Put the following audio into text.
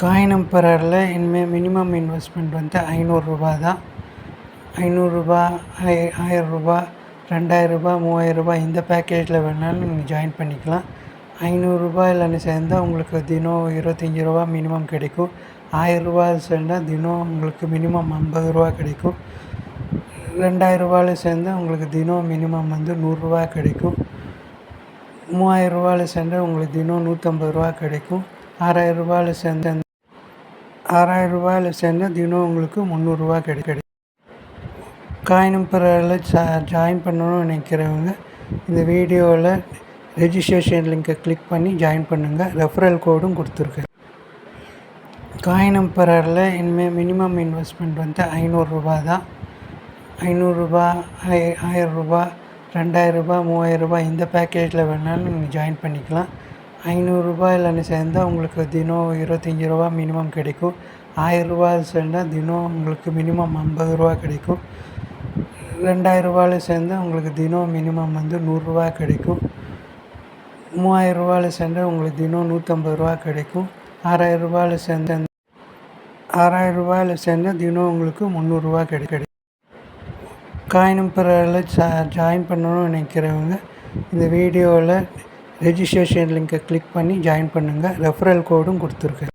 Coin எம்பரரில் இனிமேல் minimum investment வந்து ரூ. 500 தான். ரூ. 500 ரூ. 1000 2000 3000 இந்த பேக்கேஜில் வேணாலும் நீங்கள் ஜாயின் பண்ணிக்கலாம். ரூ. 500 சேர்ந்தால் உங்களுக்கு தினம் ரூ. 25 மினிமம் கிடைக்கும். ரூ. 1000 சேர்ந்தால் தினம் உங்களுக்கு மினிமம் ரூ. 50 கிடைக்கும். ரூ. 2000 சேர்ந்தால் உங்களுக்கு தினம் மினிமம் வந்து ரூ. 100 கிடைக்கும். ரூ. 3000 சேர்ந்தால் உங்களுக்கு தினம் ரூ. 150 கிடைக்கும். ரூ. 6000 சேர்ந்தால் தினம் உங்களுக்கு ரூ. 300 கிடைக்கும். காயின் எம்பரரில் ஜாயின் பண்ணணும்னு நினைக்கிறவங்க இந்த வீடியோவில் ரெஜிஸ்ட்ரேஷன் லிங்கை கிளிக் பண்ணி ஜாயின் பண்ணுங்கள். ரெஃபரல் கோடும் கொடுத்துருக்கேன். காயின் எம்பரரில் இனிமேல் மினிமம் இன்வெஸ்ட்மெண்ட் வந்து ரூ. 500 தான். ரூ. 500 2000 3000 இந்த பேக்கேஜில் வேணாலும் நீங்கள் ஜாயின் பண்ணிக்கலாம். ரூ. 500 சேர்ந்தால் உங்களுக்கு தினம் ரூ. 25 மினிமம் கிடைக்கும். ரூ. 1000 சேர்ந்தால் தினம் உங்களுக்கு மினிமம் ரூ. 50 கிடைக்கும். ரூ. 2000 சேர்ந்தால் உங்களுக்கு தினம் மினிமம் வந்து ரூ. 100 கிடைக்கும். ரூ. 3000 சேர்ந்தால் உங்களுக்கு தினம் ரூ. 150 கிடைக்கும். ரூ. 6000 சேர்ந்தால் தினம் உங்களுக்கு ரூ. 300 கிடைக்கும். காயின் எம்பரரில் ஜாயின் பண்ணணும்னு நினைக்கிறவங்க இந்த வீடியோவில் ரெஜிஸ்ட்ரேஷன் லிங்கை கிளிக் பண்ணி ஜாயின் பண்ணுங்கள். ரெஃபரல் கோடும் கொடுத்துருக்கேன்.